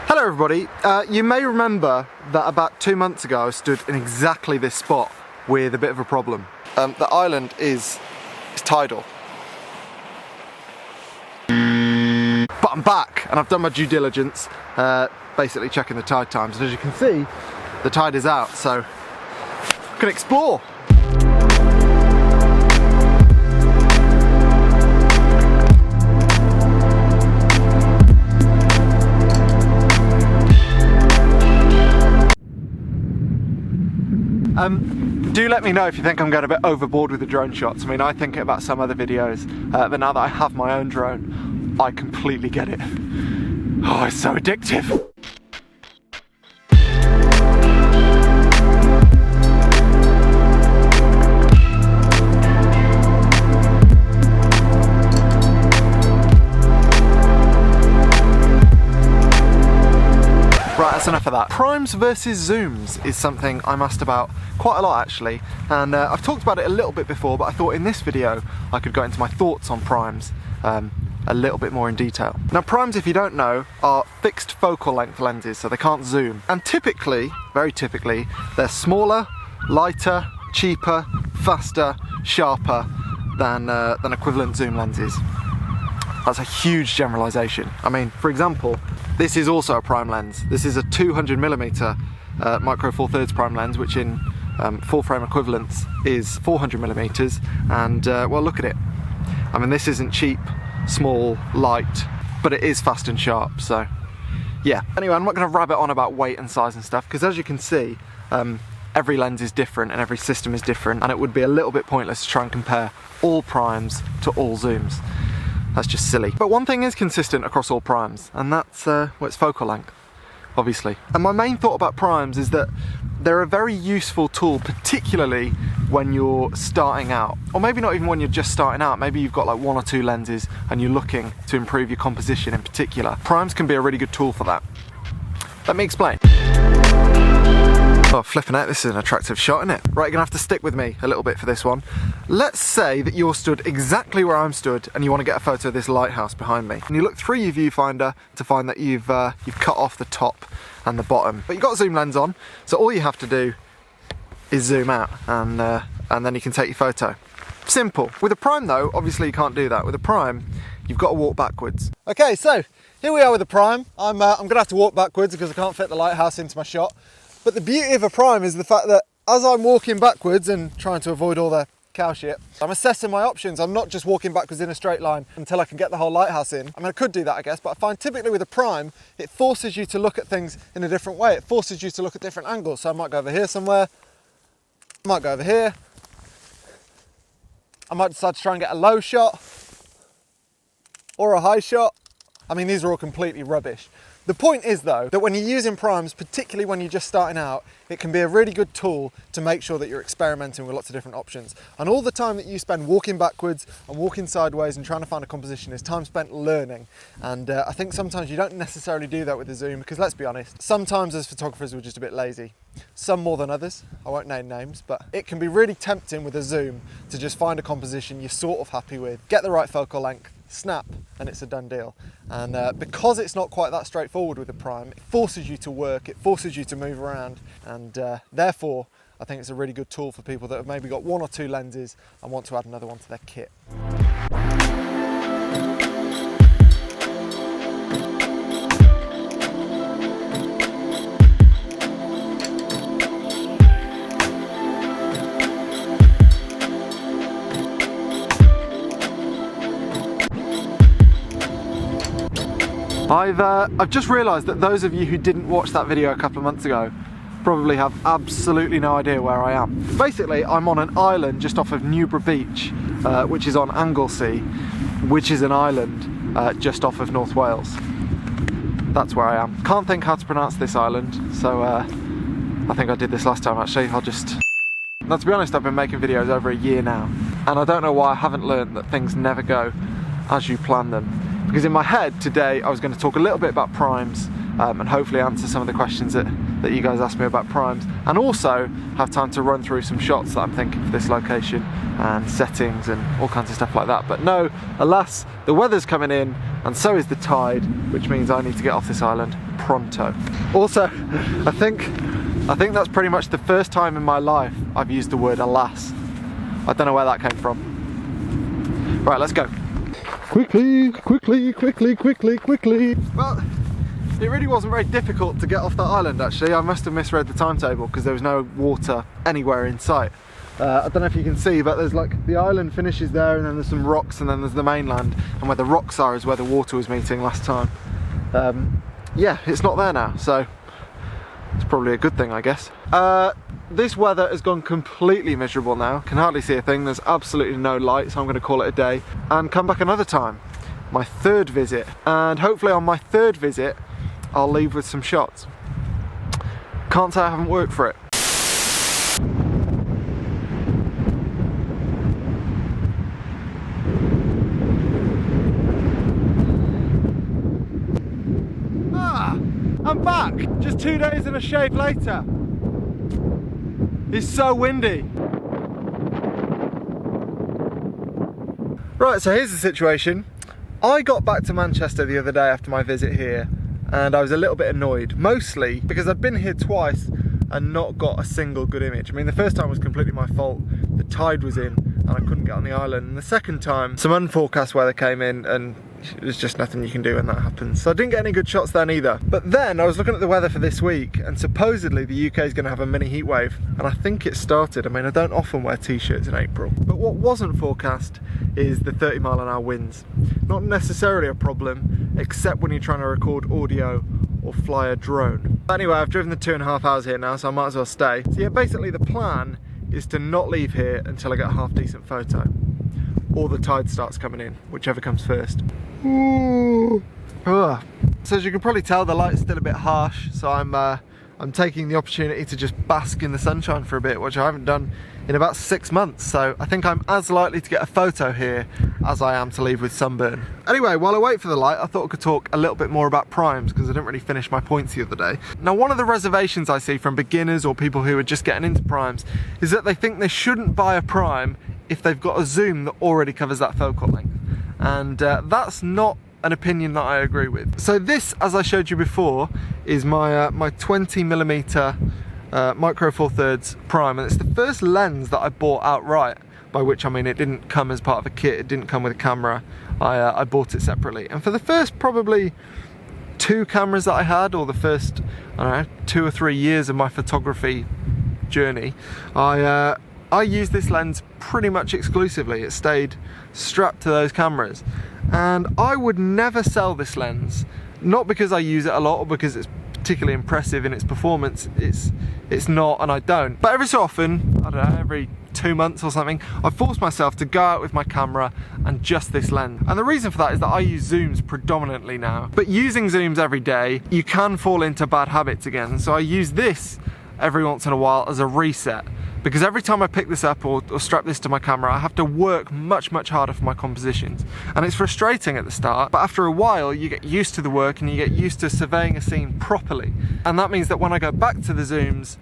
Hello everybody, you may remember that about 2 months ago I stood in exactly this spot with a bit of a problem. The island is tidal. But I'm back and I've done my due diligence, basically checking the tide times, and as you can see, the tide is out, so I can explore. Do let me know if you think I'm going a bit overboard with the drone shots. I mean, I think about some other videos, but now that I have my own drone, I completely get it. Oh, it's so addictive. Right, that's enough of that. Primes versus zooms is something I'm asked about quite a lot actually, and I've talked about it a little bit before, but I thought in this video I could go into my thoughts on primes a little bit more in detail. Now, primes, if you don't know, are fixed focal length lenses, so they can't zoom, and typically, very typically, they're smaller, lighter, cheaper, faster, sharper than equivalent zoom lenses. That's a huge generalisation. I mean, for example, this is also a prime lens. This is a 200mm micro 4/3 prime lens, which in full frame equivalents is 400mm, and well, look at it. I mean, this isn't cheap, small, light, but it is fast and sharp, so yeah. Anyway, I'm not going to rabbit on about weight and size and stuff, because as you can see, every lens is different and every system is different, and it would be a little bit pointless to try and compare all primes to all zooms. That's just silly. But one thing is consistent across all primes, and that's well, it's focal length, obviously. And my main thought about primes is that they're a very useful tool, particularly when you're starting out, or maybe not even when you're just starting out. Maybe you've got like 1 or 2 lenses and you're looking to improve your composition in particular. Primes can be a really good tool for that. Let me explain. Oh, flipping out, this is an attractive shot, isn't it? Right, you're gonna have to stick with me a little bit for this one. Let's say that you're stood exactly where I'm stood and you want to get a photo of this lighthouse behind me. And you look through your viewfinder to find that you've cut off the top and the bottom. But you've got a zoom lens on, so all you have to do is zoom out, and then you can take your photo. Simple. With a prime though, obviously you can't do that. With a prime, you've got to walk backwards. Okay, so here we are with a prime. I'm gonna have to walk backwards because I can't fit the lighthouse into my shot. But the beauty of a prime is the fact that as I'm walking backwards and trying to avoid all the cow shit, I'm assessing my options. I'm not just walking backwards in a straight line until I can get the whole lighthouse in. I mean, I could do that, I guess, but I find typically with a prime, it forces you to look at things in a different way. It forces you to look at different angles. So I might go over here somewhere, I might go over here, I might decide to try and get a low shot or a high shot. I mean, these are all completely rubbish. The point is though, that when you're using primes, particularly when you're just starting out, it can be a really good tool to make sure that you're experimenting with lots of different options. And all the time that you spend walking backwards and walking sideways and trying to find a composition is time spent learning. And I think sometimes you don't necessarily do that with the zoom, because let's be honest, sometimes as photographers we're just a bit lazy. Some more than others, I won't name names, but it can be really tempting with a zoom to just find a composition you're sort of happy with, get the right focal length, snap, and it's a done deal. And because it's not quite that straightforward with a prime, it forces you to work, it forces you to move around, and therefore I think it's a really good tool for people that have maybe got 1 or 2 lenses and want to add another one to their kit. I've just realised that those of you who didn't watch that video a couple of months ago probably have absolutely no idea where I am. Basically, I'm on an island just off of Newborough Beach, which is on Anglesey, which is an island just off of North Wales. That's where I am. Can't think how to pronounce this island, so I think I did this last time actually. Now, to be honest, I've been making videos over a year now, and I don't know why I haven't learned that things never go as you plan them. Because in my head today I was going to talk a little bit about primes and hopefully answer some of the questions that you guys asked me about primes, and also have time to run through some shots that I'm thinking for this location and settings and all kinds of stuff like that. But no, alas, the weather's coming in and so is the tide, which means I need to get off this island pronto. Also, I think that's pretty much the first time in my life I've used the word alas. I don't know where that came from. Right, let's go. Quickly, quickly, quickly, quickly, quickly. Well, it really wasn't very difficult to get off that island actually. I must have misread the timetable because there was no water anywhere in sight. I don't know if you can see, but there's like, the island finishes there and then there's some rocks and then there's the mainland, and where the rocks are is where the water was meeting last time. Yeah, it's not there now, so it's probably a good thing, I guess. This weather has gone completely miserable now. Can hardly see a thing. There's absolutely no light, so I'm going to call it a day and come back another time. My third visit, and hopefully on my third visit I'll leave with some shots. Can't say I haven't worked for it. I'm back, just 2 days and a shave later. It's so windy. Right, so here's the situation. I got back to Manchester the other day after my visit here, and I was a little bit annoyed, mostly because I'd been here twice and not got a single good image. I mean, the first time was completely my fault. The tide was in and I couldn't get on the island. And the second time, some unforecast weather came in and there's just nothing you can do when that happens. So I didn't get any good shots then either. But then I was looking at the weather for this week, and supposedly the UK is going to have a mini heat wave, and I think it started. I mean, I don't often wear t-shirts in April, but what wasn't forecast is the 30-mile-an-hour winds. Not necessarily a problem, except when you're trying to record audio or fly a drone. But anyway, I've driven the 2.5 hours here now, so I might as well stay. So yeah, basically the plan is to not leave here until I get a half-decent photo, or the tide starts coming in, whichever comes first. Ooh. Ugh. So as you can probably tell, the light's still a bit harsh, so I'm taking the opportunity to just bask in the sunshine for a bit, which I haven't done in about 6 months. So I think I'm as likely to get a photo here as I am to leave with sunburn. Anyway, while I wait for the light, I thought I could talk a little bit more about primes, because I didn't really finish my points the other day. Now, one of the reservations I see from beginners or people who are just getting into primes is that they think they shouldn't buy a prime if they've got a zoom that already covers that focal length. And that's not an opinion that I agree with. So this, as I showed you before, is my my 20mm micro four thirds prime, and it's the first lens that I bought outright, by which I mean it didn't come as part of a kit, it didn't come with a camera. I bought it separately, and for the first probably 2 cameras that I had, or the first, I don't know, 2 or 3 years of my photography journey, I used this lens pretty much exclusively. It stayed strapped to those cameras, and I would never sell this lens, not because I use it a lot or because it's particularly impressive in its performance. It's not, and I don't. But every so often, I don't know, every 2 months or something, I force myself to go out with my camera and just this lens. And the reason for that is that I use zooms predominantly now. But using zooms every day, you can fall into bad habits again. So I use this every once in a while as a reset, because every time I pick this up or strap this to my camera, I have to work much harder for my compositions, and it's frustrating at the start, but after a while you get used to the work and you get used to surveying a scene properly, and that means that when I go back to the zooms,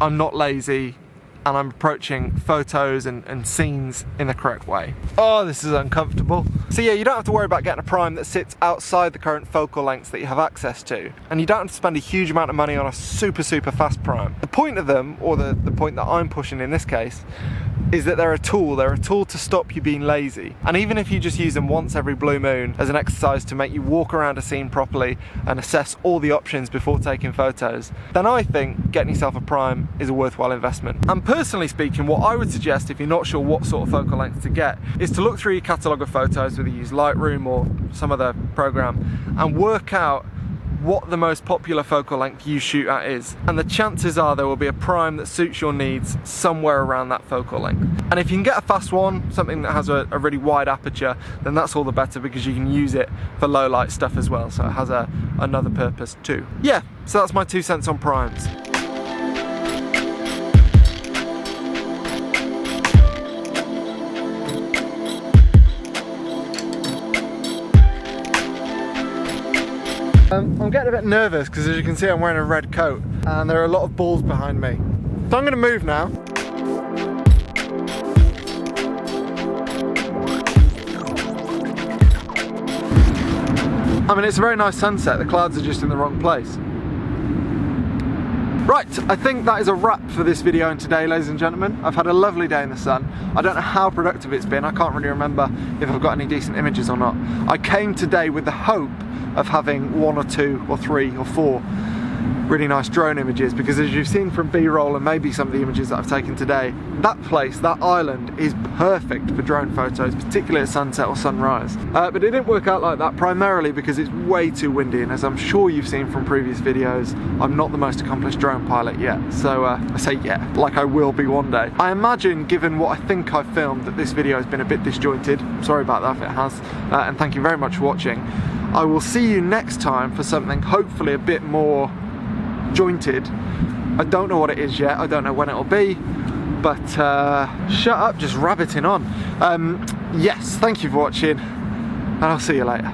I'm not lazy and I'm approaching photos and scenes in the correct way. Oh, this is uncomfortable. So yeah, you don't have to worry about getting a prime that sits outside the current focal lengths that you have access to, and you don't have to spend a huge amount of money on a super fast prime. The point of them, or the point that I'm pushing in this case, is that they're a tool to stop you being lazy. And even if you just use them once every blue moon as an exercise to make you walk around a scene properly and assess all the options before taking photos, then I think getting yourself a prime is a worthwhile investment. And personally speaking, what I would suggest if you're not sure what sort of focal length to get is to look through your catalogue of photos, whether you use Lightroom or some other program, and work out what the most popular focal length you shoot at is, and the chances are there will be a prime that suits your needs somewhere around that focal length. And if you can get a fast one, something that has a really wide aperture, then that's all the better, because you can use it for low light stuff as well, so it has another purpose too. Yeah, so that's my 2 cents on primes. I'm getting a bit nervous because, as you can see, I'm wearing a red coat and there are a lot of balls behind me. So I'm going to move now. I mean, it's a very nice sunset. The clouds are just in the wrong place. Right, I think that is a wrap for this video and today, ladies and gentlemen. I've had a lovely day in the sun. I don't know how productive it's been. I can't really remember if I've got any decent images or not. I came today with the hope of having 1 or 2 or 3 or 4 really nice drone images, because as you've seen from B-roll and maybe some of the images that I've taken today, that place, that island, is perfect for drone photos, particularly at sunset or sunrise. But it didn't work out like that, primarily because it's way too windy, and as I'm sure you've seen from previous videos, I'm not the most accomplished drone pilot yet. So I say yeah, like I will be one day. I imagine, given what I think I've filmed, that this video has been a bit disjointed. Sorry about that if it has, and thank you very much for watching. I will see you next time for something hopefully a bit more jointed. I don't know what it is yet, I don't know when it'll be, but shut up, just rabbiting on. Yes, thank you for watching, and I'll see you later.